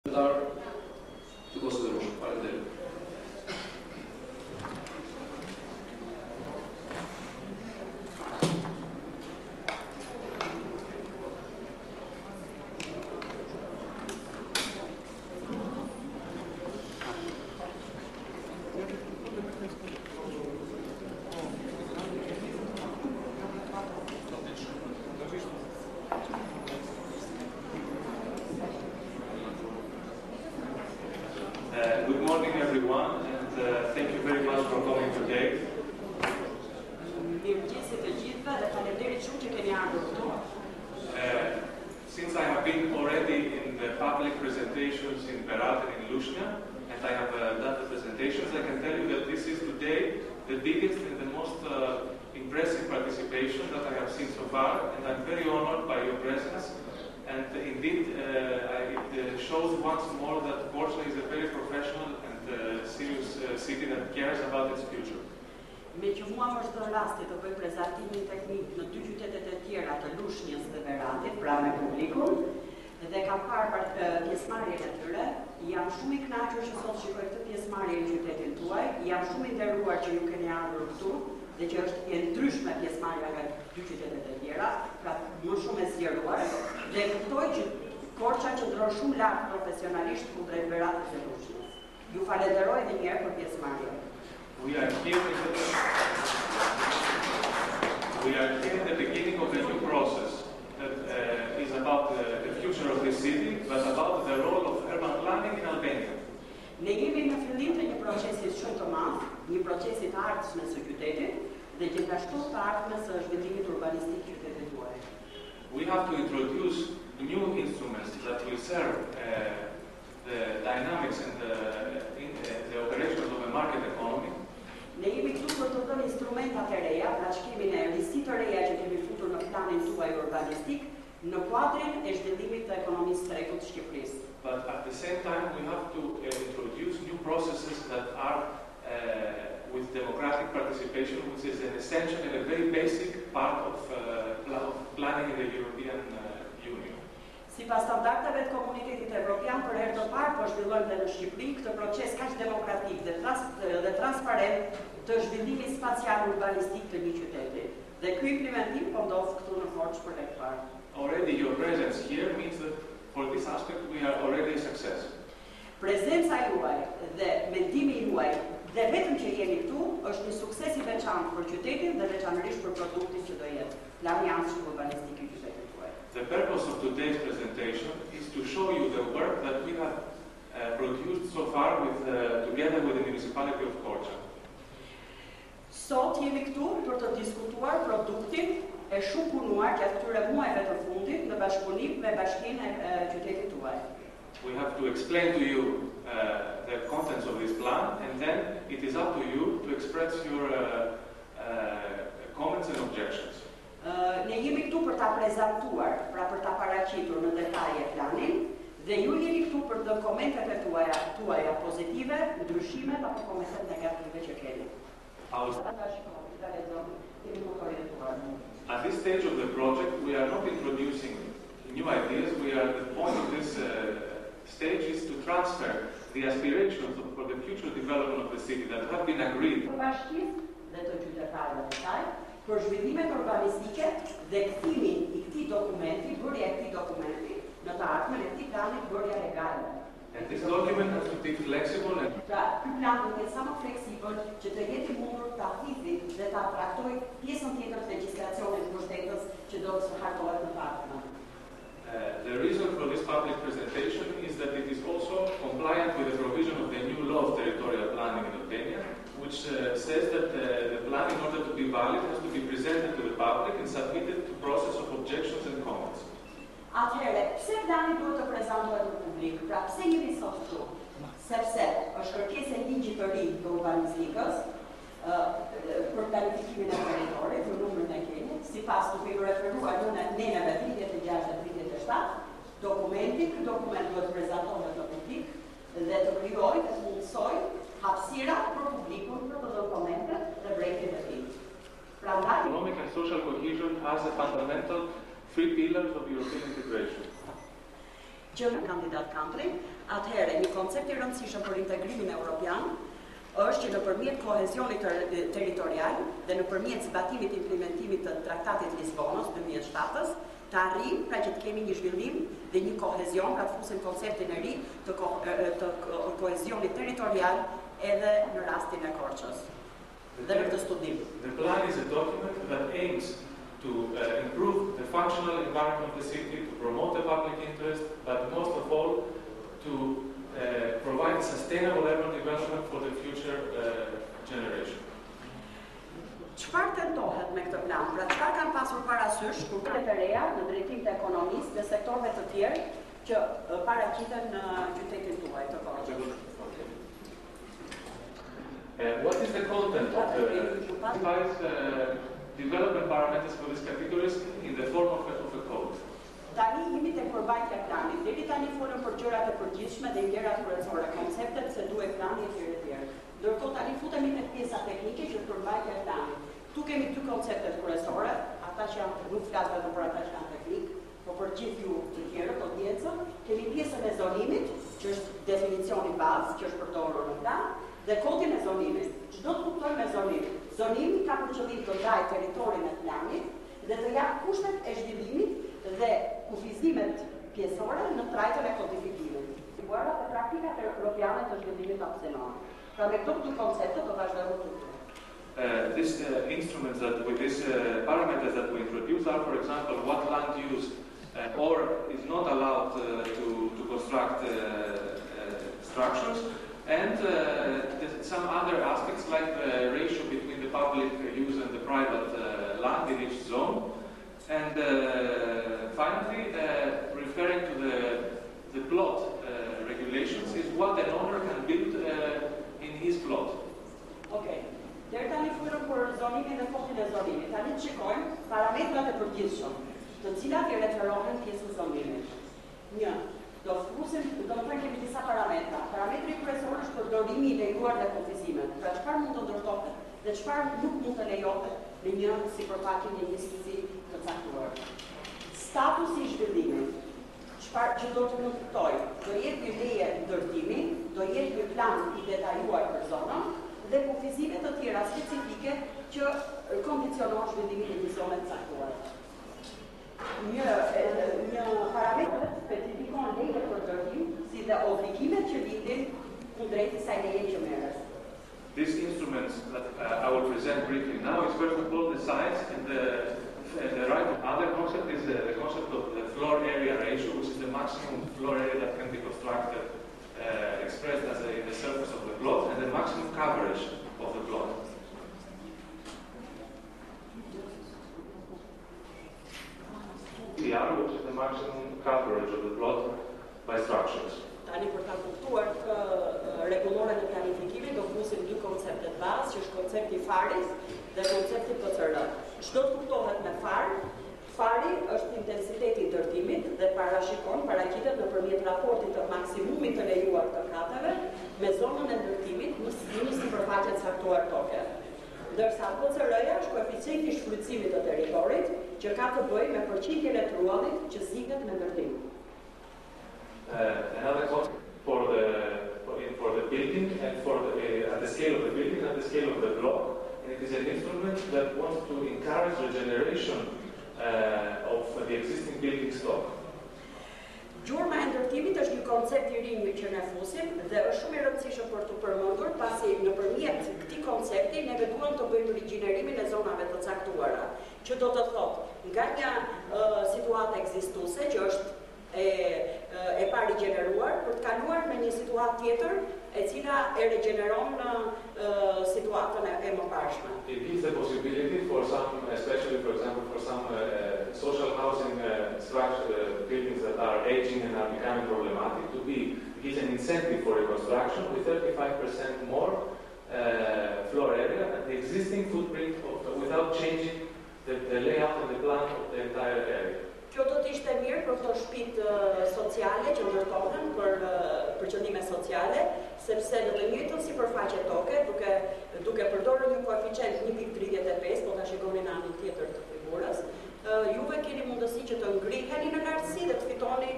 Të konsiderueshëm. Faleminderit. Good morning, everyone, and thank you very much for coming today. Since I have been already in the public presentations in Berat and in Lushnia, and I have done the presentations, I can tell you that this is today the biggest and the most impressive participation that I have seen so far, and I'm very honored by your presence. And indeed, it shows once more that Korca is a very professional and serious city that cares about its future. Me që mua më është dhënë rasti të bëj prezantimin teknik në dy qytetet e tjera të Lushnjës dhe Beratit, pra me publikun, dhe kam parë pjesëmarrjen e tyre, jam shumë i kënaqur që sot shikoj këtë pjesëmarrje në qytetin tuaj, jam shumë i nderuar që ju keni ardhur këtu, dhe që është e ndryshme pjesëmarrja nga dy qytetet e tjera, pra më shumë e zgjeruar, dhe kuptoj që Korca qëndron shumë lart profesionalisht kundrejt Beratit dhe Lushnjës. Ju falenderoj edhe një herë për pjesëmarrjen. We are here in the beginning of a new process that is about the future of this city, but about the role of urban planning in Albania. Ne jemi në fillim të një procesi shumë të madh, një procesi të ardhshëm së qytetit dhe gjithashtu të ardhshëm së zhvillimit urbanistik të qytetit tuaj. We have to introduce new instruments that will serve the dynamics and the operations of a market economy. Ne jemi këtu për të dhënë instrumentat e reja, pra shkimin e risi të reja që kemi futur në planin tuaj urbanistik, në kuadrin e zhvillimit të ekonomisë së tregut të Shqipërisë. But at the same time, we have to introduce new processes that are with democratic participation, which is an essential and a very basic part of planning in the European Union. Sipas standardeve të komunitetit evropian, për herë të parë po zhvillojmë dhe në Shqipëri këtë proces kaq demokratik dhe transparent të zhvillimit spacial urbanistik të një qyteti. Dhe ky implementim po ndodh këtu në Korçë për herë të parë. Already your presence here means that for this aspect we are already a success. Prezenca juaj dhe mendimi juaj dhe vetëm që jeni këtu është një sukses i veçantë për qytetin dhe veçanërisht për produktin që do jetë plani anësor urbanistik i qytetit tuaj. The purpose of today's presentation is to show you the work that we have produced so far together with the Municipality of Korca. Sot jemi këtu për të diskutuar produktin e shumë punuar gjatë këtyre muajve të fundit në bashkëpunim me Bashkinë e qytetit tuaj. We have to explain to you the contents of this plan, and then it is up to you to express your comments and objections. Ne jemi këtu për ta prezantuar, pra për ta paraqitur në detaje planin, dhe ju jeni këtu për të komentet e tuaja pozitive, ndryshimet apo komentet negative që keni. At this stage of the project, we are not introducing new ideas. The point of this stage is to transfer the aspirations for the future development of the city that have been agreed. Për zhvillimet urbanistike dhe kthimin i këtij dokumenti, bërja e këtij dokumenti në të ardhmen e këtij plani bërja legale. And this document has to be flexible and Pra, ky plan do të jetë sa më fleksibël që të jetë i mundur ta hidhë dhe ta trajtojë pjesën tjetër të legjislacionit të mbështetës që do të hartohet në të ardhmen. The reason for this public presentation is that it is also compliant with the provision of the new law of territorial planning in Albania, which says that the plan, in order to be valid, has to be presented to the public and submitted to process of objections and comments. Atëherë, pse plani duhet të prezantohet në publik? Pra, pse jemi sot këtu? Sepse është kërkesë e ligjit të ri të urbanistikës për planifikimin e territorit, në numrin e keni, sipas duke u referuar në neneve 36 dhe 37, ky dokument duhet prezantohet në publik dhe të krijojë dhe të mundsojë hapësira për publikun për të dhënë komentet dhe brejtjet e tij. Prandaj, Economic and social cohesion as a fundamental three pillars of European integration. Që në kandidat country Atëherë, një koncept i rëndësishëm për integrimin evropian është që nëpërmjet kohezionit territorial dhe nëpërmjet zbatimit e implementimit të Traktatit Lisbonës 2007-s, të arrijmë pra që të kemi një zhvillim dhe një kohezion, pra të fusim konceptin e ri të kohezionit territorial edhe në rastin e Korçës dhe në këtë studim. The plan is a document that aims to improve the functional environment of the city, to promote the public interest, but most of all to provide sustainable urban development for the future generation. Çfarë tentohet me këtë plan? Pra çfarë kanë pasur parasysh kurtet e reja në drejtim të ekonomisë dhe sektorëve të tjerë që paraqiten në qytetin tuaj të Korçës? What is the content of the five development parameters for these categories in the form of a code? Tani jemi tek përbajtja e planit. Deri tani folëm për gjërat e përgjithshme dhe gjërat kryesore, konceptet se duhet plani etj. Ndërkohë tani futemi tek pjesa teknike që është përbajtja e planit. Tu kemi dy konceptet kryesore, ata që nuk flas vetëm për ata që janë teknik, por për gjithë ju të tjerët, audiencën, kemi pjesën e zonimit, që është definicioni bazë, që është përdorur në plan, dhe kodin e zonimit. Çdo të kuptojmë me zonim. Zonimi ka për qëllim të ndajë territorin e planit dhe të jap kushtet e zhvillimit dhe kufizimet pjesore në trajtën e kodifikimit. Siguara e praktikat europiane të zhvillimit opsional. Pra me këto dy koncepte do vazhdojmë të këtu. These instruments that with these parameters that we introduce are, for example, what land use or is not allowed to construct structures, and some other aspects like the ratio between the public use and the private land in each zone. And finally, referring to the plot regulations is what an owner can build in his plot. Okay. Deri tani folëm për zonimin dhe kodin e zonimit. Tani shikojmë parametrat e përgjithshëm, të cilat i referohen pjesën zonimit. Një, do të thënë kemi disa parametra. Parametri kryesor është përdorimi i lejuar dhe kufizimet. Pra çfarë mund të ndërtohet dhe çfarë nuk mund të lejohet në një sipërfaqe në një shtëpi të caktuar. Statusi i zhvillimit. Çfarë që do të nënkuptoj? Do jetë një leje ndërtimi, do jetë një plan i detajuar për zonën dhe kufizime të tjera specifike që kondicionon zhvillimin e një zone të caktuar. Një parametër specifikon leje për ndërtim, si dhe obligimet që lidhin kundrejt kësaj leje që merret. These instruments that I will present briefly now is first of all the size, and the right other concept is the concept of the floor area ratio, which is the maximum floor area that can be constructed, expressed as the surface of the plot, and the maximum coverage of the plot. Which is the maximum coverage of the plot by structures. Tani për ta kuptuar rregullore të planifikimit do fusim dy koncepte të bazë, që është koncepti i farit dhe koncepti PCR. Çdo të kuptohet me far, fari është intensiteti i ndërtimit dhe paraqitet nëpërmjet raportit të maksimumit të lejuar të katëve me zonën e ndërtimit në një sipërfaqe të caktuar toke. Ndërsa PCR-ja është koeficienti i shfrytëzimit të territorit që ka të bëjë me përqindjen e truallit që zihet me ndërtim. Another concept for the building and at the scale of the building and the scale of the block, and it is an instrument that wants to encourage regeneration of the existing building stock. Gjurma e ndërtimit është një koncept i ri që ne fusim dhe është shumë i rëndësishëm për të përmendur, pasi nëpërmjet këtij koncepti ne duam të bëjmë rigjenerimin e zonave të caktuara, që do të thotë nga një situatë ekzistuese që është e parigjeneruar për të kaluar në një situatë tjetër e cila e regjeneron situatën e mëparshme. It gives the possibility for some, especially for example for some social housing buildings that are aging and are becoming problematic, to give an incentive for reconstruction with 35% more floor area and the existing footprint without changing the layout and the plan of the entire area. Kjo do të ishte mirë për këto shtëpitë sociale që ndërtohen për qëllime sociale, sepse në të njëjtën sipërfaqe toke, duke përdorur një koeficient 1.35, po ta shikoni në anën tjetër të figurës, juve keni mundësi që të ngriheni në lartësi dhe të fitoni